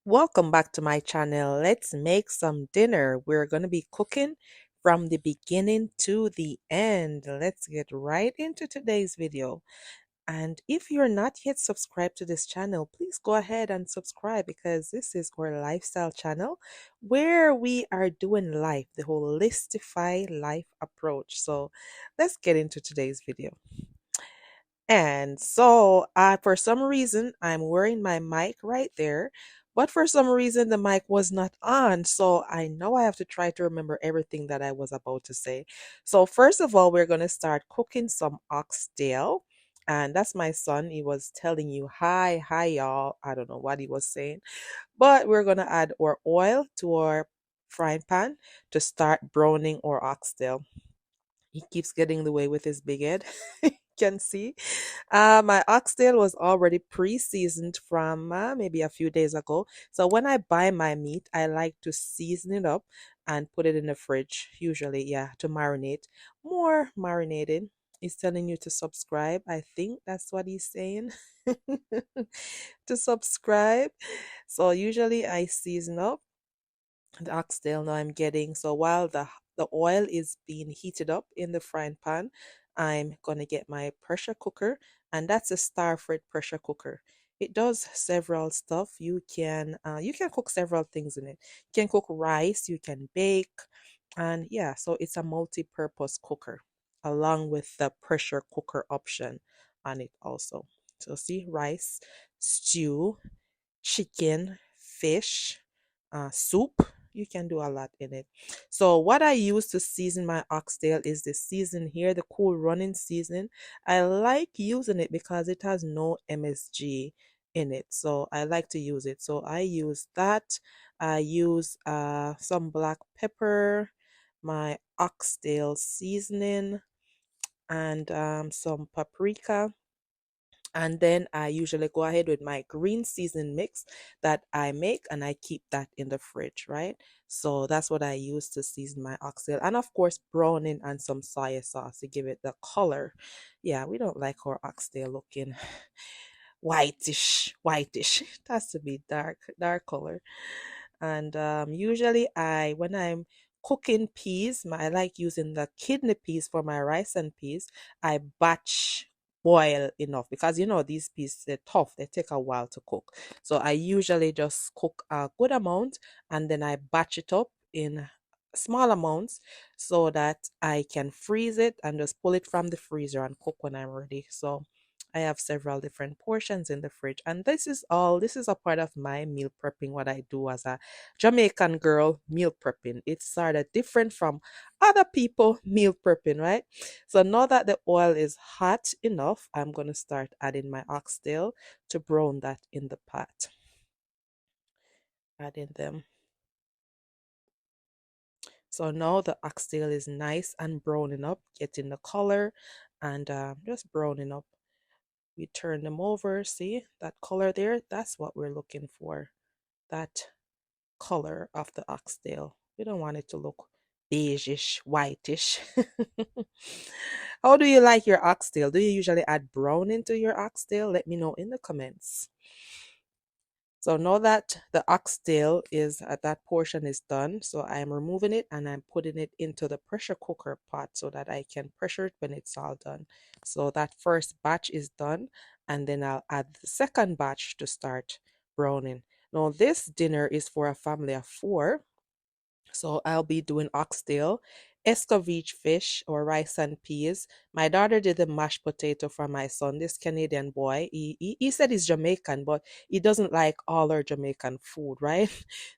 Welcome back to my channel. Let's make some dinner. We're going to be cooking from the beginning to the end. Let's get right into today's video. And if you're not yet subscribed to this channel, please go ahead and subscribe because this is our lifestyle channel where we are doing life, the holistify life approach. So let's get into today's video. And so, for some reason, I'm wearing my mic right there, but for some reason, the mic was not on. So, I know I have to try to remember everything that I was about to say. So, first of all, we're going to start cooking some oxtail. And that's my son. He was telling you, hi, hi, y'all. I don't know what he was saying, but we're going to add our oil to our frying pan to start browning our oxtail. He keeps getting the way with his big head. You can see. My oxtail was already pre-seasoned from maybe a few days ago. So when I buy my meat, I like to season it up and put it in the fridge, usually, yeah, to marinate. More marinated. He's telling you to subscribe. I think that's what he's saying. To subscribe. So usually I season up the oxtail now I'm getting. So while the oil is being heated up in the frying pan, I'm gonna get my pressure cooker, and that's a Starfred pressure cooker. It does several stuff. You can cook several things in it. You can cook rice, you can bake, and yeah, so it's a multi-purpose cooker along with the pressure cooker option on it also. So see, rice, stew, chicken, fish, soup. You can do a lot in it. So what I use to season my oxtail is the season here, the cool running season. I like using it because it has no MSG in it. So I like to use it. So I use that. I use some black pepper, my oxtail seasoning, and some paprika, and then I usually go ahead with my green season mix that I make and I keep that in the fridge, right? So that's what I use to season my oxtail. And of course, browning and some soy sauce to give it the color. Yeah, we don't like our oxtail looking whitish, whitish. It has to be dark, dark color. And usually when I'm cooking peas, I like using the kidney peas for my rice and peas. I batch boil enough because these peas, they're tough, they take a while to cook. So I usually just cook a good amount and then I batch it up in small amounts so that I can freeze it and just pull it from the freezer and cook when I'm ready. So I have several different portions in the fridge, and this is a part of my meal prepping, what I do as a Jamaican girl meal prepping. It's sort of different from other people meal prepping, right? So now that the oil is hot enough, I'm going to start adding my oxtail to brown that in the pot. Adding them. So now the oxtail is nice and browning up, getting the color and just browning up. We turn them over. See that color there? That's what we're looking for. That color of the oxtail. We don't want it to look beigeish, whitish. How do you like your oxtail? Do you usually add brown into your oxtail? Let me know in the comments. So now that the oxtail is that portion is done, so I'm removing it and I'm putting it into the pressure cooker pot so that I can pressure it when it's all done. So that first batch is done, and then I'll add the second batch to start browning. Now this dinner is for a family of four, so I'll be doing oxtail, escovich fish or rice and peas. My daughter did the mashed potato for my son, this Canadian boy. He said he's Jamaican, but he doesn't like all our Jamaican food, right?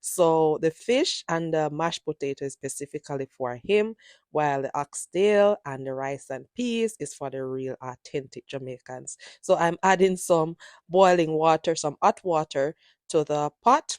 So the fish and the mashed potato is specifically for him, while the oxtail and the rice and peas is for the real authentic Jamaicans. So I'm adding some boiling water, some hot water to the pot,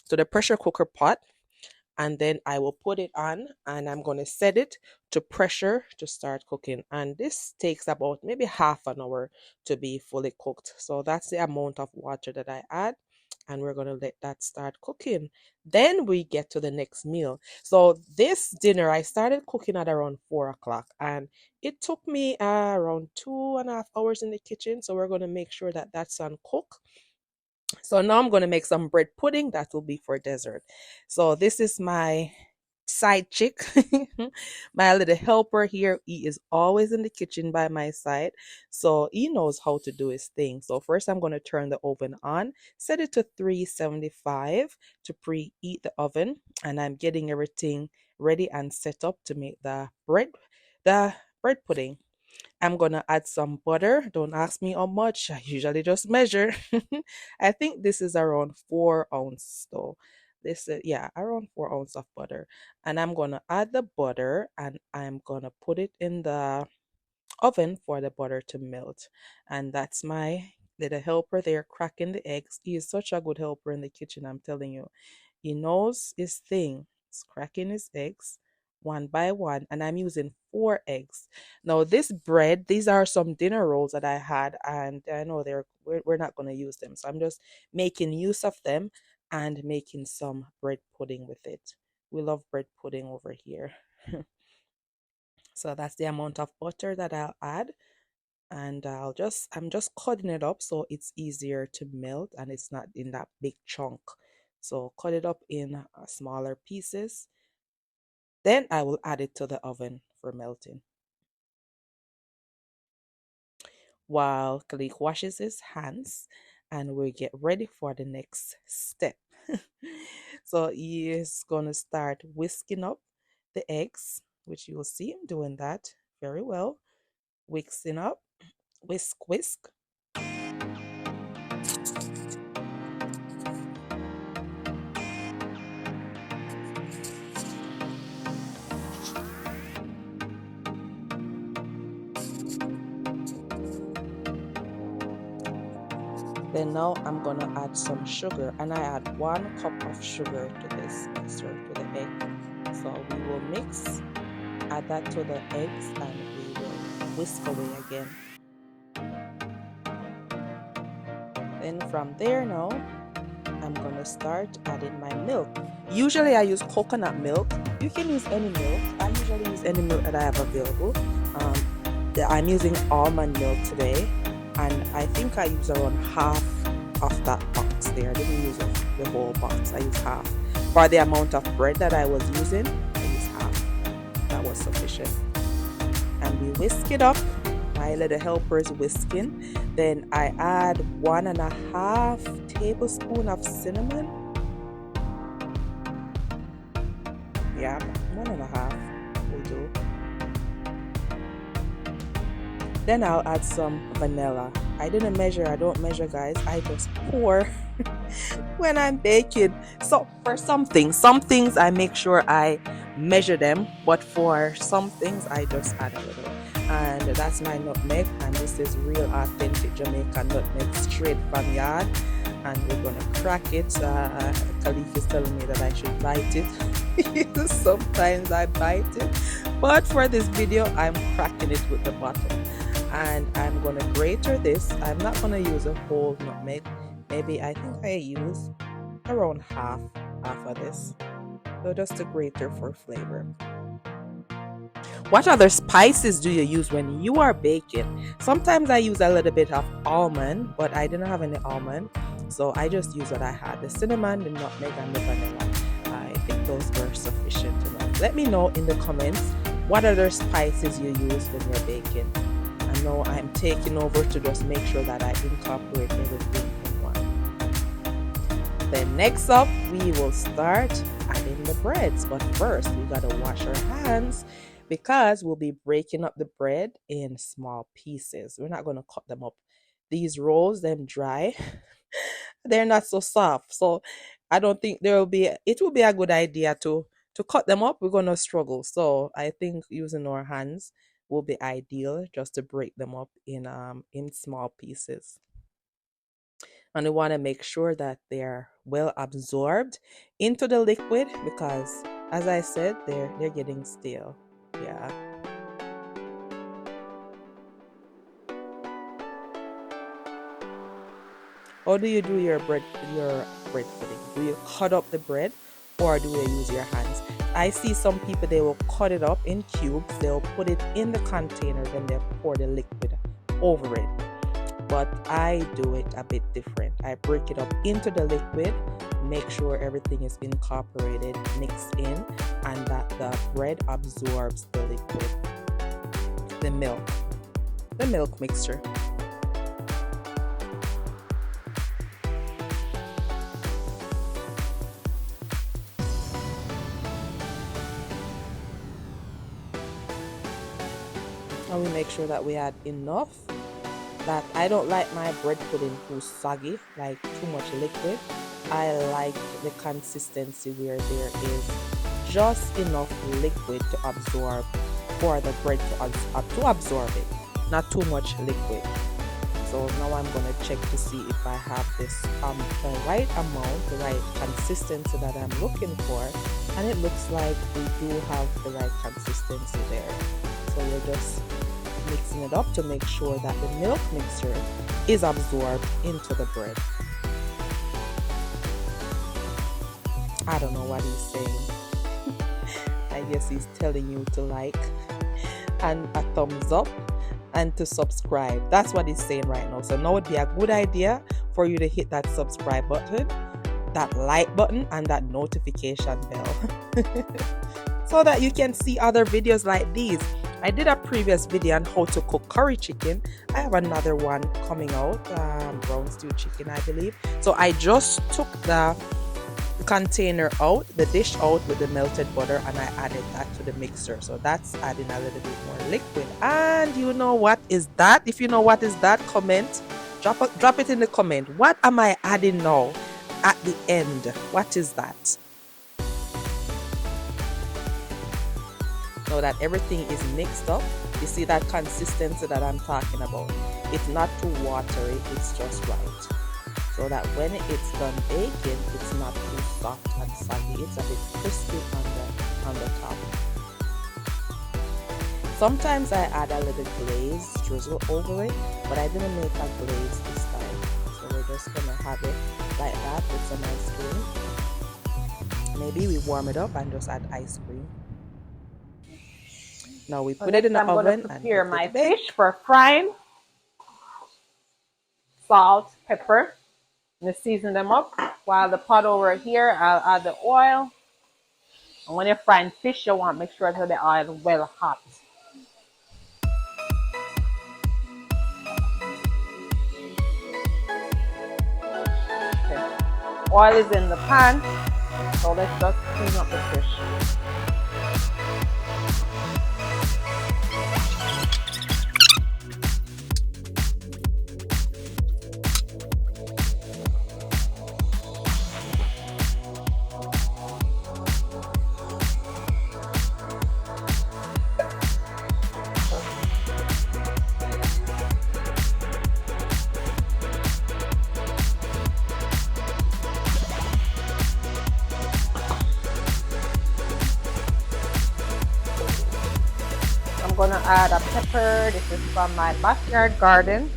to the pressure cooker pot, and then I will put it on and I'm going to set it to pressure to start cooking. And this takes about maybe half an hour to be fully cooked. So that's the amount of water that I add. And we're going to let that start cooking. Then we get to the next meal. So this dinner, I started cooking at around 4 o'clock, and it took me around 2.5 hours in the kitchen. So we're going to make sure that that's on cook So now I'm going to make some bread pudding that will be for dessert. So this is my side chick, my little helper here. He is always in the kitchen by my side, so he knows how to do his thing. So first I'm going to turn the oven on, set it to 375 to preheat the oven, and I'm getting everything ready and set up to make the bread pudding. I'm gonna add some butter. Don't ask me how much. I usually just measure. I think this is around 4 ounces though. This is, yeah, around 4 ounces of butter. And I'm gonna add the butter and I'm gonna put it in the oven for the butter to melt. And that's my little helper there cracking the eggs. He is such a good helper in the kitchen, I'm telling you. He knows his thing. He's cracking his eggs one by one, and I'm using 4 eggs. Now, this bread, these are some dinner rolls that I had, and I know we're not going to use them, so I'm just making use of them and making some bread pudding with it. We love bread pudding over here. So that's the amount of butter that I'll add, and I'm just cutting it up so it's easier to melt and it's not in that big chunk. So cut it up in smaller pieces. Then I will add it to the oven for melting. While Kalik washes his hands and we get ready for the next step. So he is gonna start whisking up the eggs, which you will see him doing that very well. Whisking up, whisk, whisk. Then now I'm gonna add some sugar, and I add 1 cup of sugar to this mixture, to the egg. So we will mix, add that to the eggs, and we will whisk away again. Then from there now, I'm gonna start adding my milk. Usually I use coconut milk. You can use any milk. I usually use any milk that I have available. I'm using almond milk today, and I think I use around half of that box there. I didn't use the whole box. I used half. For the amount of bread that I was using, I used half. That was sufficient. And we whisk it up. My little helper is whisking. Then I add 1.5 tablespoon of cinnamon. Yeah, 1.5 will do. Then I'll add some vanilla. I didn't measure, I don't measure, guys. I just pour when I'm baking. So for some things I make sure I measure them, but for some things I just add a little. And that's my nutmeg, and this is real authentic Jamaican nutmeg straight from yard. And we're gonna crack it. Khalif is telling me that I should bite it. Sometimes I bite it, but for this video I'm cracking it with the bottom. And I'm gonna grater this. I'm not gonna use a whole nutmeg. Maybe I think I use around half of this. So just a grater for flavor. What other spices do you use when you are baking? Sometimes I use a little bit of almond, but I didn't have any almond, so I just used what I had: the cinnamon, the nutmeg, and the vanilla. I think those were sufficient enough. Let me know in the comments what other spices you use when you're baking. I know I'm taking over to just make sure that I incorporate everything in one. Then next up, we will start adding the breads. But first, we gotta wash our hands because we'll be breaking up the bread in small pieces. We're not gonna cut them up. These rolls, them dry, they're not so soft. So I don't think it will be a good idea to cut them up. We're gonna struggle. So I think using our hands will be ideal, just to break them up in small pieces. And we want to make sure that they're well absorbed into the liquid because, as I said, they're getting stale. Yeah. How do you do your bread pudding? Do you cut up the bread or do you use your hands? I see some people, they will cut it up in cubes, they'll put it in the container, then they'll pour the liquid over it. but I do it a bit different. I break it up into the liquid, make sure everything is incorporated, mixed in, and that the bread absorbs the liquid, the milk mixture. And we make sure that we add enough. That I don't like my bread pudding too soggy, like too much liquid. I like the consistency where there is just enough liquid to absorb, for the bread to absorb it, not too much liquid. So now I'm going to check to see if I have this the right amount, the right consistency that I'm looking for, and it looks like we do have the right consistency there. So we're just mixing it up to make sure that the milk mixture is absorbed into the bread. I don't know what he's saying. I guess he's telling you to like and a thumbs up and to subscribe. That's what he's saying right now. So now would be a good idea for you to hit that subscribe button, that like button, and that notification bell so that you can see other videos like these. I did a previous video on how to cook curry chicken. I have another one coming out, brown stew chicken, I believe. So I just took the container out, the dish out with the melted butter, and I added that to the mixer. So that's adding a little bit more liquid. And you know what is that? If you know what is that, comment. Drop it in the comment. What am I adding now at the end? What is that? Now that everything is mixed up, you see that consistency that I'm talking about. It's not too watery, it's just right. So that when it's done baking, it's not too soft and soggy. It's a bit crispy on the top. Sometimes I add a little glaze drizzle over it, but I didn't make a glaze this time. So we're just gonna have it like that with some ice cream. Maybe we warm it up and just add ice cream. Now we put it in the oven and prepare my fish for frying. Salt, pepper, and season them up. While the pot over here, I'll add the oil. And when you're frying fish, you want to make sure that the oil is well hot. Okay. Oil is in the pan, so let's just season up the fish. I'm gonna add a pepper. This is from my backyard garden.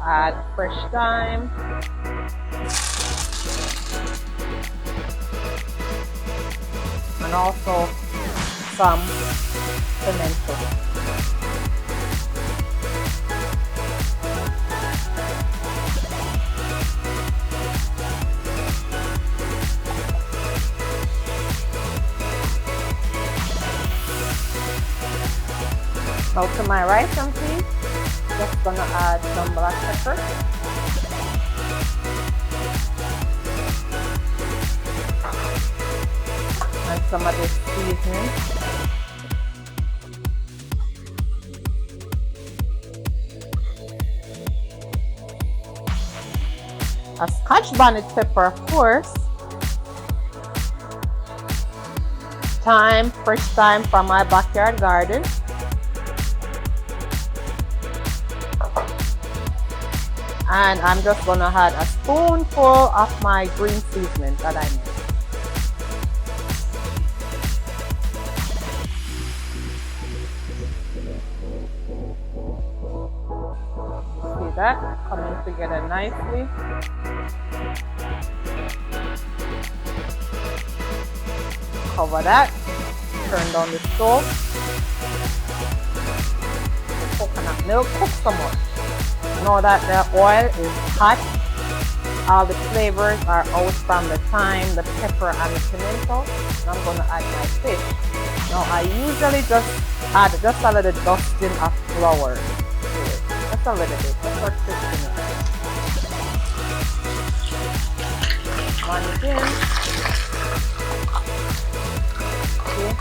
Add fresh thyme. And also some pimento. Now to my rice and peas, just gonna add some black pepper. And some of this seasoning. A Scotch bonnet pepper, of course. Thyme, fresh thyme from my backyard garden. And I'm just going to add a spoonful of my green seasoning that I made. See that coming together nicely. Cover that. Turn down the stove. Milk cook some more. Now that the oil is hot, all the flavors are out from the thyme, the pepper, and the pimento. Now I'm going to add my fish. Now I usually just add just a little dusting of flour to it. Just a little bit, just for crispiness. Manage in. Okay.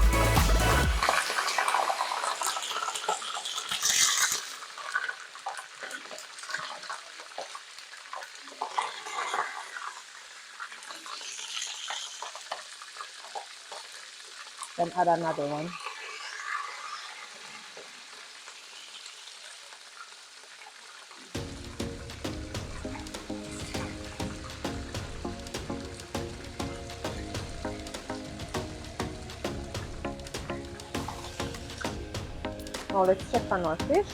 Then add another one. Now let's check on our fish.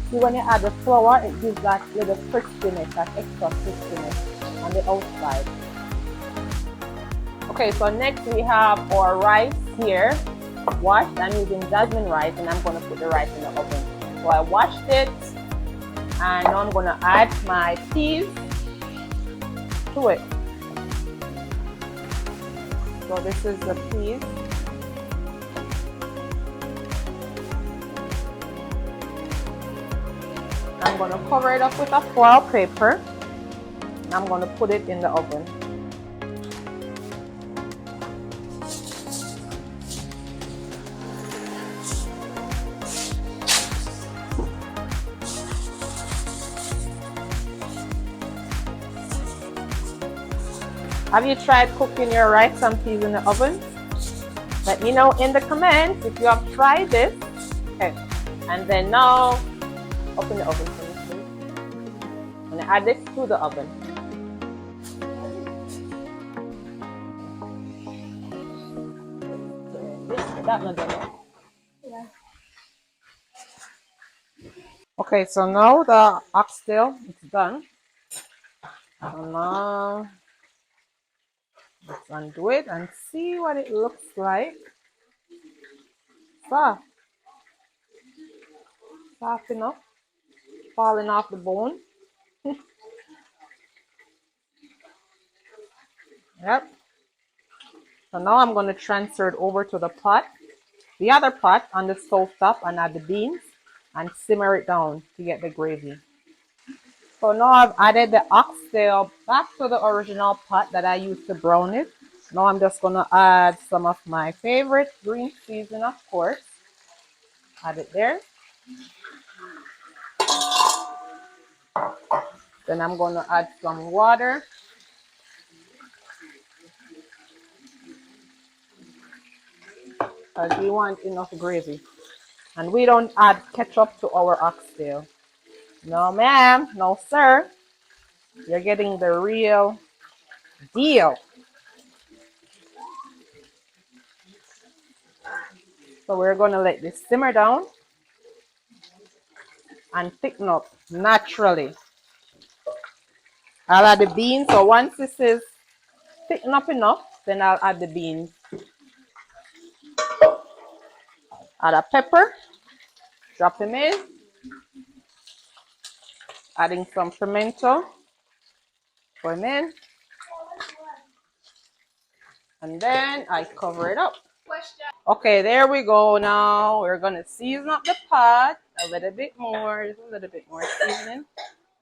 See, when you add the flour, it gives that little crispiness, that extra crispiness on the outside. Okay, so next we have our rice here, washed. I'm using jasmine rice, and I'm going to put the rice in the oven. So I washed it, and now I'm going to add my peas to it. So this is the peas. I'm going to cover it up with a foil paper, and I'm going to put it in the oven. Have you tried cooking your rice and peas in the oven? Let me know in the comments if you have tried this. Okay, and then now open the oven for me, please. I'm gonna add this to the oven. That not done. Yeah. Okay, so now the oxtail is done. So now let's undo it and see what it looks like. Soft. Soft enough. Falling off the bone. Yep. So now I'm going to transfer it over to the pot, the other pot on the stove top, and add the beans and simmer it down to get the gravy. So now I've added the oxtail back to the original pot that I used to brown it. Now I'm just going to add some of my favorite green seasoning, of course. Add it there. Then I'm going to add some water. Because we want enough gravy. And we don't add ketchup to our oxtail. No ma'am, no sir. You're getting the real deal. So we're going to let this simmer down and thicken up naturally. I'll add the beans. So once this is thicken up enough, then I'll add the beans. Add a pepper. Drop them in. Adding some pimento. Put them in. And then I cover it up. Okay, there we go. Now we're going to season up the pot a little bit more. Just a little bit more seasoning.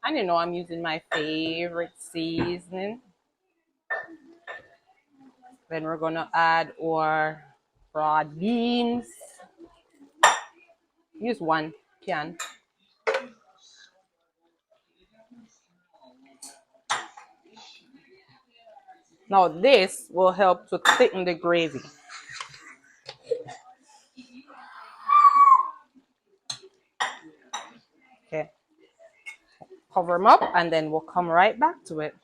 And you know I'm using my favorite seasoning. Then we're going to add our broad beans. Use one can. Now this will help to thicken the gravy. Okay. Cover them up and then we'll come right back to it.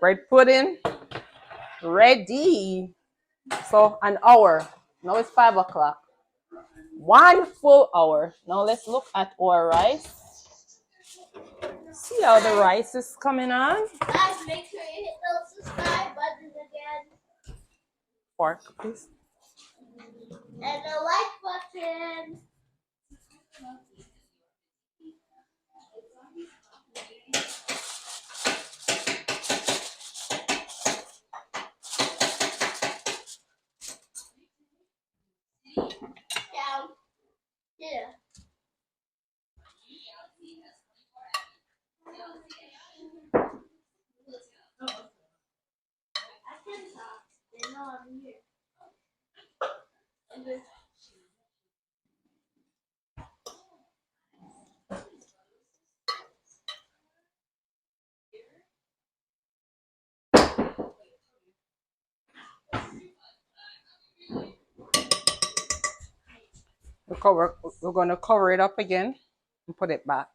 Bread pudding ready. So an hour. Now it's 5 o'clock. 1 full hour. Now let's look at our rice. See how the rice is coming on. Guys, make sure you hit those subscribe buttons again. Fork, please. And the like button. Down. Yeah. I can talk. They know I'm here. We're gonna cover it up again and put it back.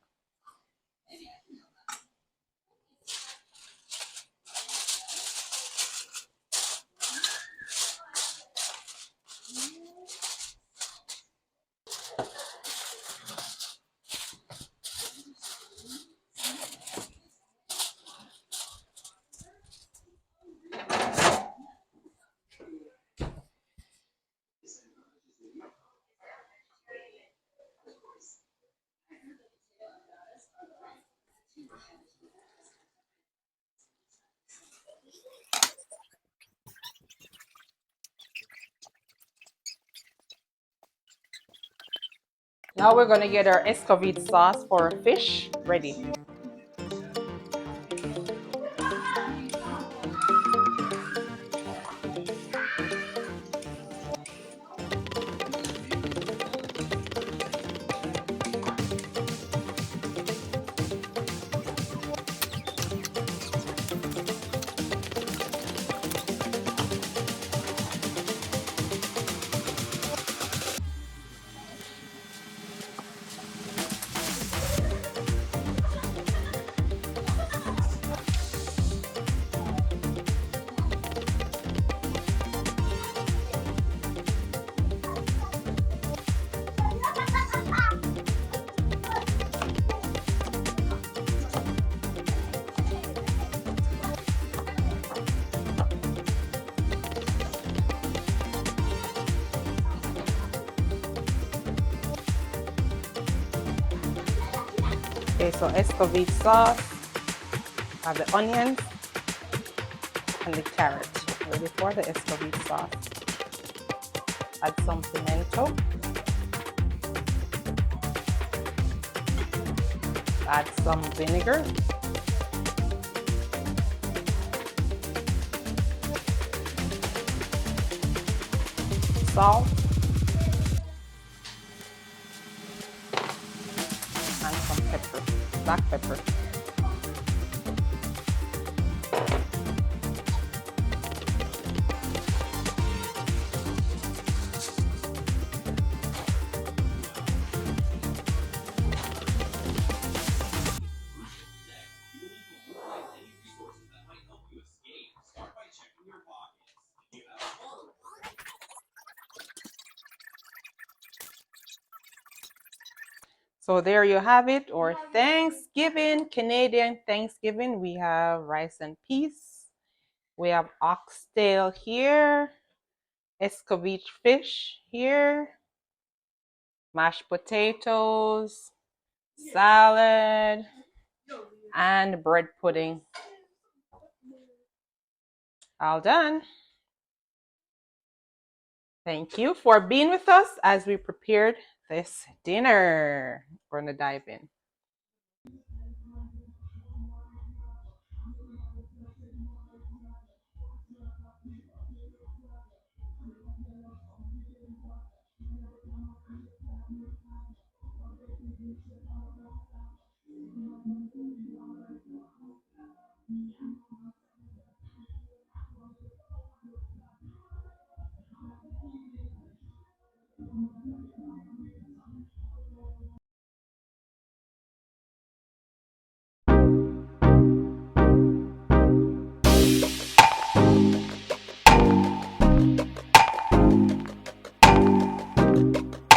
Now we're gonna get our escovich sauce for fish ready. Okay, so escovich sauce, have the onions and the carrot. Ready for the escovich sauce. Add some pimento. Add some vinegar. Salt. And some pepper, black pepper. So there you have it, or Thanksgiving, Canadian Thanksgiving. We have rice and peas. We have oxtail here, escovich fish here, mashed potatoes, salad, and bread pudding. All done. Thank you for being with us as we prepared this dinner. We're going to dive in.